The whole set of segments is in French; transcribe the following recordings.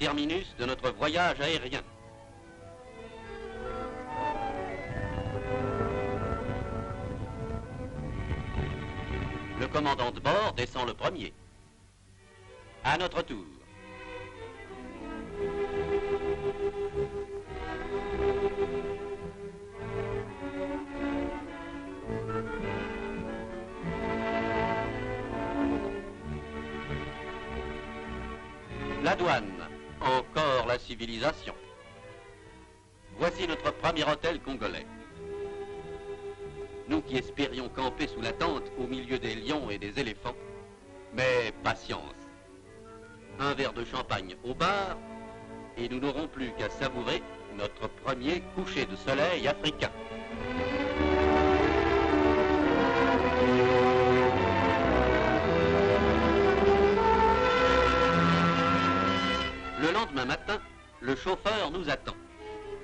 terminus de notre voyage aérien. Le commandant de bord descend le premier. À notre tour. La douane, encore la civilisation. Voici notre premier hôtel congolais. Nous qui espérions camper sous la tente au milieu des lions et des éléphants. Mais patience. Un verre de champagne au bar et nous n'aurons plus qu'à savourer notre premier coucher de soleil africain. Le lendemain matin, le chauffeur nous attend,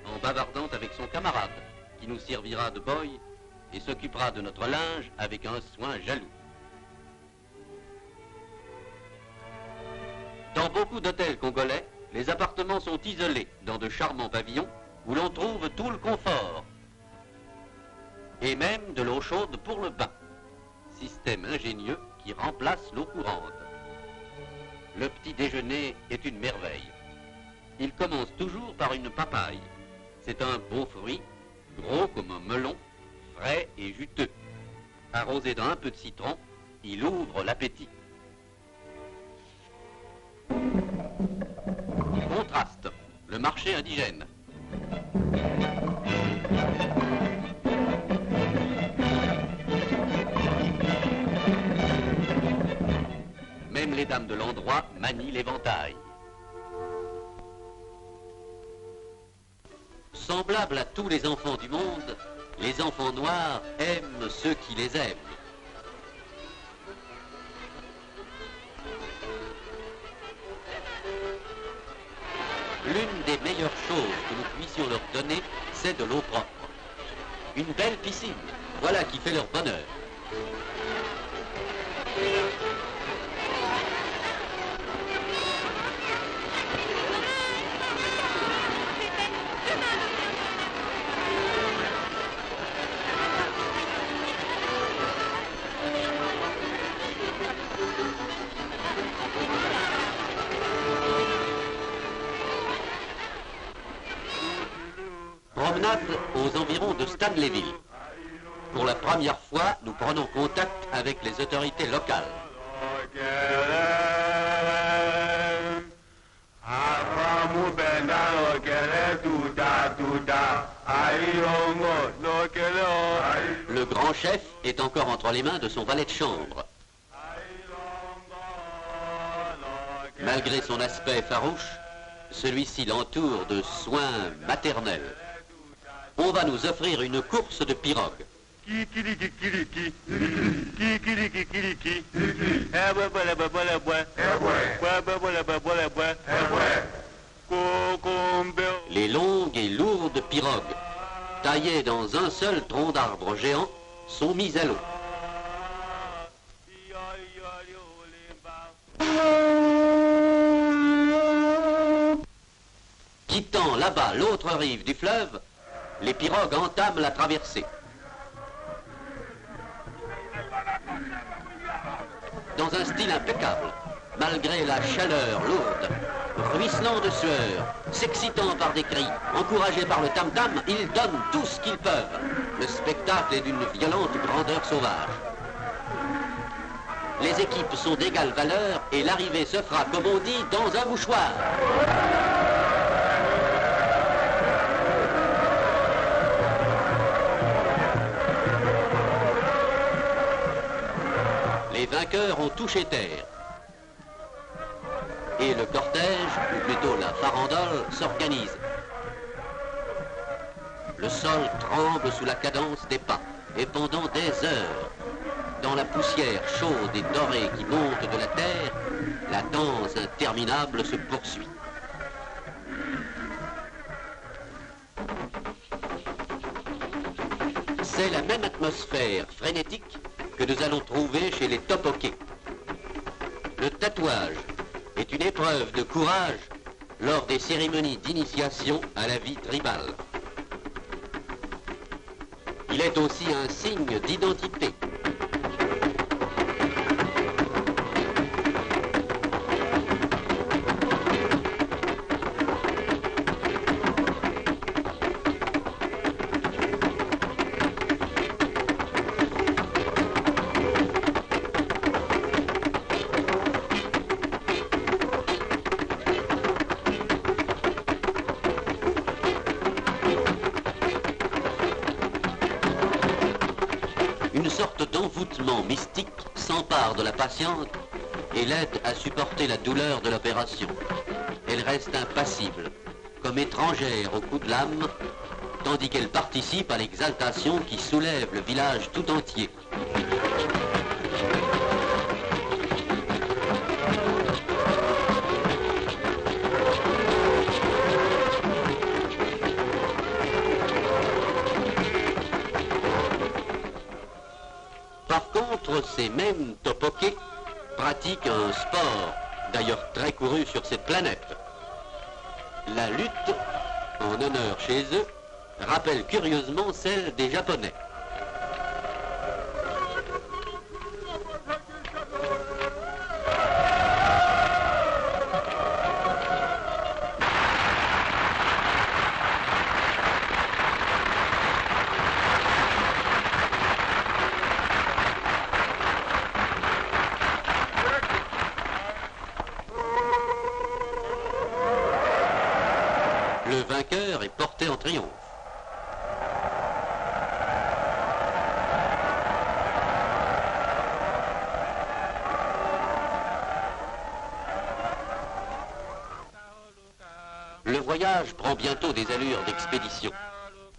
en bavardant avec son camarade, qui nous servira de boy et s'occupera de notre linge avec un soin jaloux. Dans beaucoup d'hôtels congolais, les appartements sont isolés dans de charmants pavillons où l'on trouve tout le confort et même de l'eau chaude pour le bain. Système ingénieux qui remplace l'eau courante. Le petit déjeuner est une merveille. Il commence toujours par une papaye. C'est un beau fruit, gros comme un melon, frais et juteux. Arrosé d'un peu de citron, il ouvre l'appétit. Contraste, le marché indigène. Même les dames de l'endroit manient l'éventail. Semblables à tous les enfants du monde, les enfants noirs aiment ceux qui les aiment. L'une des meilleures choses que nous puissions leur donner, c'est de l'eau propre. Une belle piscine, voilà qui fait leur bonheur. Promenade aux environs de Stanleyville. Pour la première fois, nous prenons contact avec les autorités locales. Le grand chef est encore entre les mains de son valet de chambre. Malgré son aspect farouche, celui-ci l'entoure de soins maternels. On va nous offrir une course de pirogue. Les longues et lourdes pirogues, taillées dans un seul tronc d'arbre géant, sont mises à l'eau. Quittant là-bas l'autre rive du fleuve, les pirogues entament la traversée. Dans un style impeccable, malgré la chaleur lourde, ruisselant de sueur, s'excitant par des cris, encouragés par le tam-tam, ils donnent tout ce qu'ils peuvent. Le spectacle est d'une violente grandeur sauvage. Les équipes sont d'égale valeur et l'arrivée se fera, comme on dit, dans un mouchoir. Les vainqueurs ont touché terre. Et le cortège, ou plutôt la farandole, s'organise. Le sol tremble sous la cadence des pas. Et pendant des heures, dans la poussière chaude et dorée qui monte de la terre, la danse interminable se poursuit. C'est la même atmosphère frénétique que nous allons trouver chez les Topoké. Le tatouage est une épreuve de courage lors des cérémonies d'initiation à la vie tribale. Il est aussi un signe d'identité. Une sorte d'envoûtement mystique s'empare de la patiente et l'aide à supporter la douleur de l'opération. Elle reste impassible, comme étrangère au coup de lame, tandis qu'elle participe à l'exaltation qui soulève le village tout entier. Par contre, ces mêmes Topoke pratiquent un sport, d'ailleurs très couru sur cette planète. La lutte, en honneur chez eux, rappelle curieusement celle des Japonais. Le vainqueur est porté en triomphe. Le voyage prend bientôt des allures d'expédition.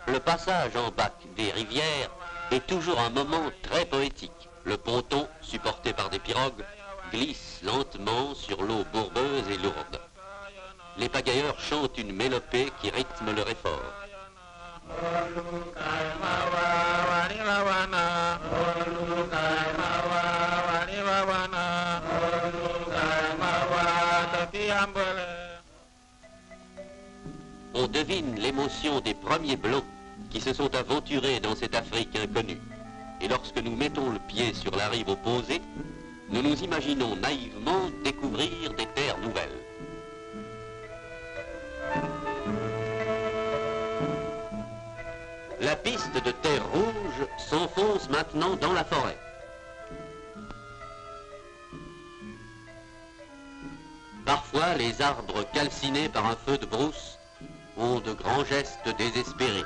Le passage en bac des rivières est toujours un moment très poétique. Le ponton, supporté par des pirogues, glisse lentement sur l'eau bourbeuse et lourde. Les pagailleurs chantent une mélopée qui rythme leur effort. On devine l'émotion des premiers blancs qui se sont aventurés dans cette Afrique inconnue. Et lorsque nous mettons le pied sur la rive opposée, nous nous imaginons naïvement découvrir des terres nouvelles. La piste de terre rouge s'enfonce maintenant dans la forêt. Parfois, les arbres calcinés par un feu de brousse ont de grands gestes désespérés.